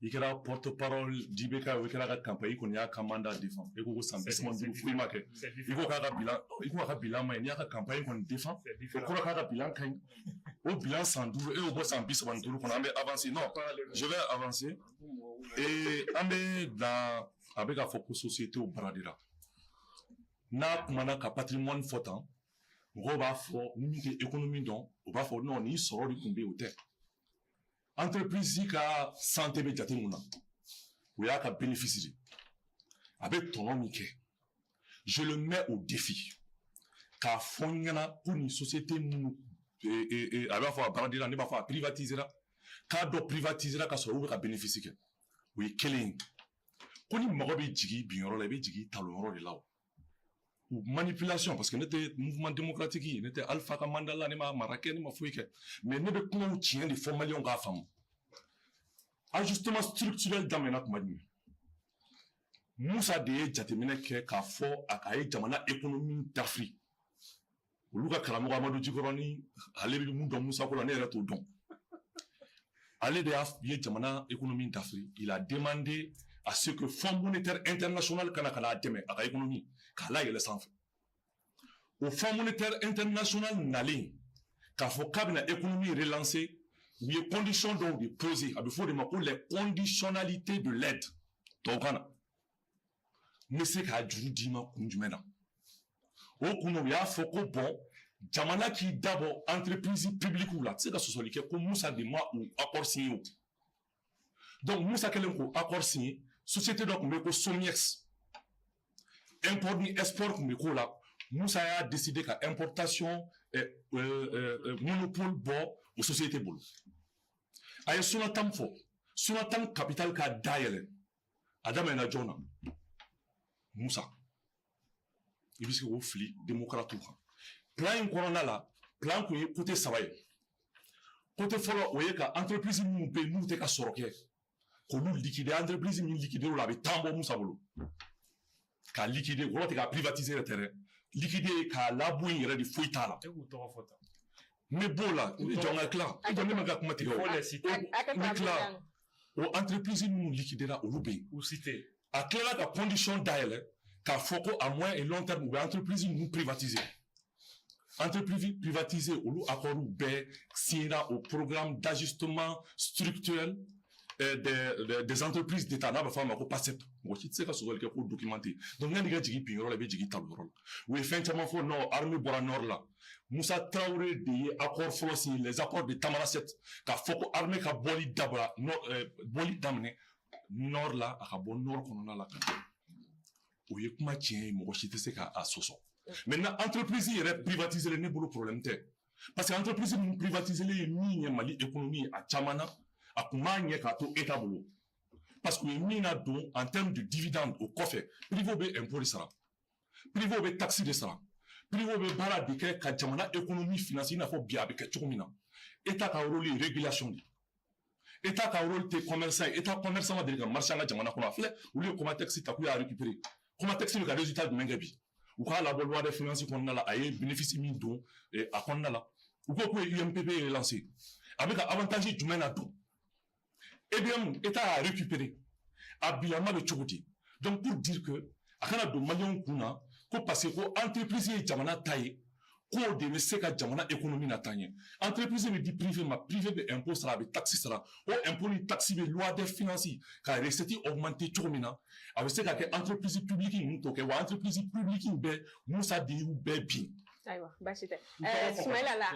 il y a porte-parole d'Ibeka, il y a la campagne, il y a un mandat défend. Il y a un bilan, il y a un bilan, mais il y a une campagne qu'on défend. Il y a un bilan, au bilan 112, et au bout 110, qu'on a avancé. Non, je vais avancer. Et on est dans, avec la société au Bradira. N'a pas patrimoine fortant. On va faire une économie donc, on va faire non, ni sort du combien au terre. Entreprise qui a santé médiatique mouna, où il y a qu'à bénéficier. Avec ton nom, je le mets au défi. Car fondana pour une société mou et alors faut abandonner la, ne va pas privatiser la. Car doit privatiser la, car ça ouvre à bénéficier. Oui, killing. Pour une marobe jigi, bien on l'avait jigi, talon de là. Ou manipulation, parce que n'était mouvement démocratique, n'était Alpha Mandala, n'est pas Marrakech, n'est pas Fouike. Mais n'est pas comment tient les formalions à femme. Ajustement structurel dans mes notes, madame. Moussa de Jatemine Keka fort à Kaye Jamana économie d'Afrique. Ou Luka Karamoura Madou Djikorani, allez le monde dans Moussa Kolane est au don. Allez de Jamana économie d'Afrique, il a demandé à ce que Fonds monétaire international Kanakala a démé à l'économie, Kala est le centre. Au Fonds monétaire international n'allait qu'à faut cabinet économie relancée, où les conditions donc de poser, à faut de les conditionnalités de l'aide. Donc, mais c'est qu'à Djurudima Kundumena. Au Kounoya, faut que bon, Jamana qui d'abord entreprise publique ou là, c'est que ce soit les comme Moussa de moi ou accord signé. Donc, Moussa Kelenko, accord signé, société donc, mais que Somiex, import ni export, mais que là, Moussa a décidé qu'à importation, monopole bon, aux sociétés boulot. Aye, Sonatam fo, Sonatam capital ka daele, Adam et Nadjona, Moussa. Il dit que vous flic, démocrate tout. Plan corona là, plan qu'on est côté savaye. Côté follow, vous voyez qu'entreprise nous paye, nous t'es qu'à soroker. Qu'on nous liquider, entreprise nous liquider, ou l'avait tambo Moussa bolo. Qu'à liquider, ou l'autre qu'à privatiser le terrain. Liquider, qu'à labouin, il y a des fouilles là. Mais bon là, il y a un clan. Il y a même un gars qui m'a dit, mais clan, ou entreprise nous liquider là, ou l'oubli. Ou citer. À quelle la condition d'aile, qu'à foco à moyen et long terme, ou entreprise nous privatiser. Entreprise privatisée, ou l'accord ou bé, signera au programme d'ajustement structurel des entreprises d'État. N'a pas fait ma passer. Moi, je sais que c'est quelque chose documenté. Donc, il y a des gens qui pingent, les gens qui tablent. Oui, effectivement, faut non, armée pour nord là. Moussa Traoré, des accords flossés, les accords de Tamaraset, qu'à foco armée qu'à boli d'abra, boli d'amener, nord là, à bon nord qu'on a là. Oui, comment tiens, moi, je sais qu'à Soso. Maintenant, entreprise, il est privatisé les nébuleux problème. Parce que l'entreprise, nous privatisé les mines, Mali, économie, à Chamana, à Koumanie, à tout État boulot. Parce que les mines, en termes de dividendes au coffre, privé, impôt de ça. Privé, taxi de ça. Privé, bala de qu'à Chamana, économie financière, il faut bien avec Tchoumina. État a rôle régulation. État a rôle tes commerçants, État commerçant, de marchand à Chamana, qu'on a fait, ou le comment taxi, t'as pu à récupérer. Comment taxi, le résultat de Mengabi. Ou quand la loi des finances qu'on a là, a bénéfice d'eau, et à qu'on a là. Ou quoi que l'UMPP est lancé. Avec un avantage du mène à tout. Eh bien, l'État a récupéré. A bilama de Tchouti. Donc, pour dire que, à quand de Malion Kuna, qu'on passe qu'aux entreprises et Jamana taille, qu'on devait se qu'à Jamana économie n'a taille. Entreprise me dit privé, ma privé de impôt sera, avec taxi sera, ou impôt ni taxi de loi des finances, car recette augmenté Tchoumina, avec ce qu'à entreprise publique, nous, ou entreprise publique, Moussa dit ou bien. Aywa bashite Soumaïla la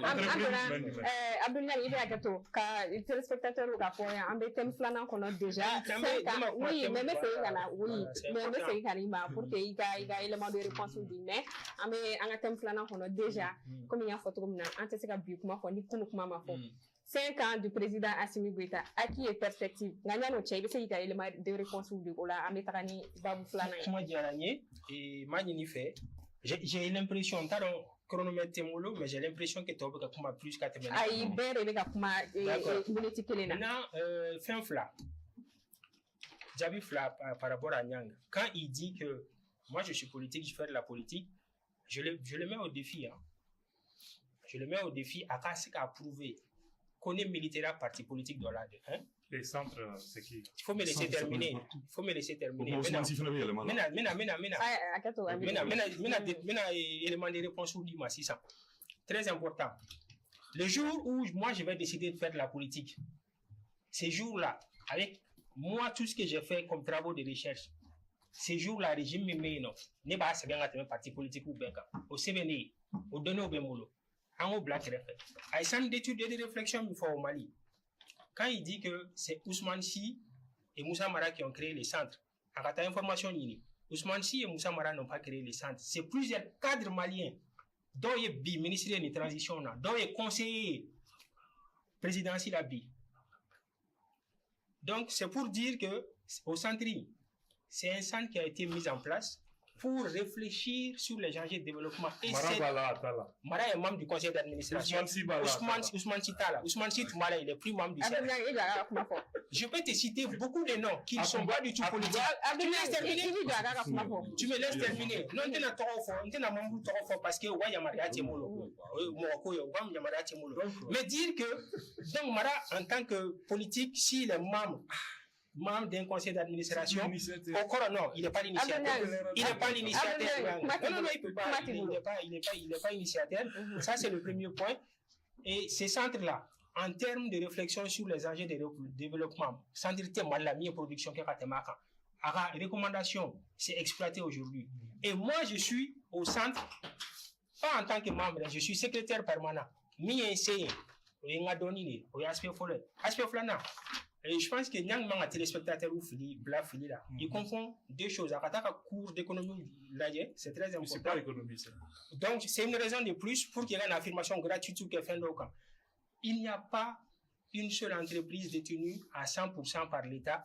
Abdoulaye il est à gâteau ka téléspectateur ou ka foya ambe thème flanant qu'on a déjà oui mais c'est kana oui mais c'est kanima pour que il a élément de réponse ou mais ambe un thème flanant qu'on a déjà comme il y a photo comme na antese ka bi kuma fo ni kunu kuma ma fo 5 ans du président Assimi Goïta à qui est perspective nganya no chebe c'est il a élément de réponse ou de la ambe takani babu flanant kuma jaranye et mani fait j'ai l'impression t'as chronomètre molo mais j'ai l'impression que tu as plus qu'à te mettre. Aïe, ben, il y a maintenant, fin fla. Jabi fla par rapport à Nyang. Quand il dit que moi je suis politique, je fais de la politique, je le mets au défi. Hein. Je le mets au défi à casser qu'à prouver qu'on est militaire parti politique dans la hein? Les centres, c'est qui? Il faut me laisser terminer. Il faut me laisser terminer. Maintenant, élément de réponse ou dis-moi si ça. Très important. Le jour où moi je vais décider de faire de la politique, ces jours-là, avec moi tout ce que j'ai fait comme travaux de recherche, ces jours-là, le régime me met non. Ne pas se bien un parti politique ou bien au CVNI, au donné au Bémolo, en haut black refait. À un d'études et de réflexion il faut au Mali. Quand il dit que c'est Ousmane Sy et Moussa Mara qui ont créé les centres, à ta information, Ousmane Sy et Moussa Mara n'ont pas créé les centres. C'est plusieurs cadres maliens, dont il y a ministre de la transition, dont il y a conseiller présidentiel à BI. Donc, c'est pour dire que au centre, c'est un centre qui a été mis en place pour réfléchir sur les enjeux de développement. Et Mara est membre du conseil d'administration. Ousmane Sy Tala. Ousmane Sy Toumala, il est plus membre du CERF. Je peux te citer beaucoup de noms qui ne sont pas du tout politiques. Tu me laisses terminer. Tu me laisses terminer. Non, tu n'as pas membre parce que ouais, Yamara Tiemolo. Mais dire que donc Mara en tant que politique, s'il est membre d'un conseil d'administration, encore non, il n'est pas l'initiateur. Il n'est pas l'initiateur. Non, il peut pas. Il n'est pas initiateur. Ça, c'est le premier point. Et ces centres-là, en termes de réflexion sur les enjeux de développement, centre de la production qui est à recommandation, c'est exploité aujourd'hui. Et moi, je suis au centre, pas en tant que membre, je suis secrétaire permanent. Mi-enseigne, il y a donné, il y a aspect flana. Et je pense que Nyang Manga téléspectateur ou fili là, il confond deux choses. À un cours d'économie, c'est très important. C'est pas l'économie, ça. Donc, c'est une raison de plus pour qu'il y ait une affirmation gratuite ou qu'il y ait il n'y a pas une seule entreprise détenue à 100% par l'État.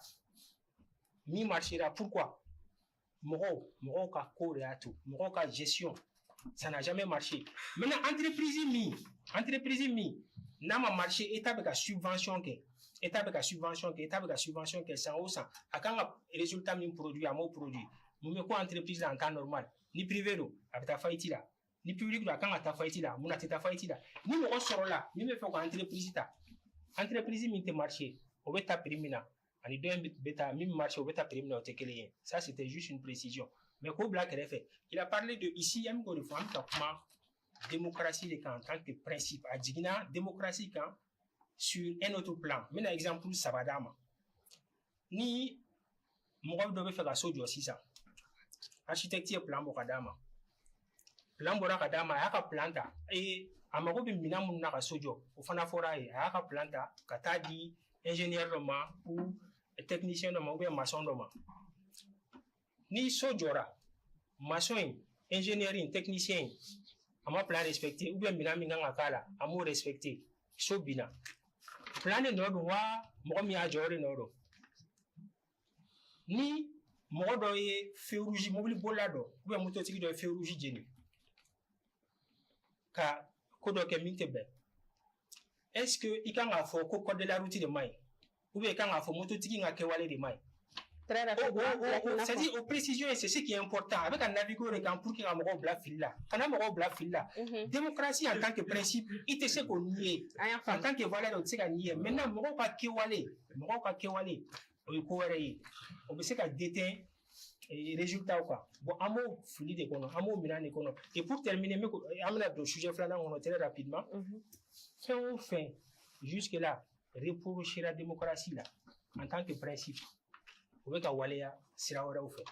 Mi marchera. Pourquoi? Moro ka koreato, moro ka gestion. Ça n'a jamais marché. Maintenant, entreprise mi, n'a pas marché, État avec la subvention que. État avec la subvention que ça au sang à quand résultat min produit à mon produit nous quoi entreprise en temps normal ni privé là avec ta faillite là ni public là quand ta faillite là mon ta faillite là ni me ressort là ni me fait entreprise mi te marché au beta primina ani deux beta mi marché au beta primina au tekelien ça c'était juste une précision mais quoi black fait il a parlé de ici il y a une réforme comment démocratie en tant que principe à digna démocratie quand sur un autre plan. Maintenant, exemple, Sabadama. Ni, moi, je vais faire la chose aussi, ça. Architecture plan Bokadama. Plan Borakadama, il y a un planta. Et, à ma robe, il y a un sojo. Au Fanafora, il y a un planta. Katadi, ingénieur Roma, ou technicien Roma, ou bien maçon Roma. Ni sojora, maçon, ingénieur, technicien, à ma plan respecté, ou bien Minamina Akala, à moi respecté. Sobina. Plan de nord wa mo mi a jore nord ni mo do ye feu rouge mobile bolado ou moto tiki do feu rouge jeni ka ko do ke mintebe est-ce que il kan afo ko code de la route de mai ou bien kan afo moto tiki nga ke wale de mai très rapidement c'est-à-dire aux précisions et c'est ce qui est important avec un navigation pour qu'il y ait un mot blanc fil là quand un mot blanc fil là démocratie en tant que principe il te sait qu'on y est en tant que valeur on sait qu'on y est maintenant mot pas kewale on est on sait qu'à déteindre et résultat quoi bon un mot fluide d'économie un mot milan d'économie et pour terminer mais amena le sujet flanant on très rapidement fin jusque là reprocher la démocratie là en tant que principe. Vous pouvez voir les sira ou fait.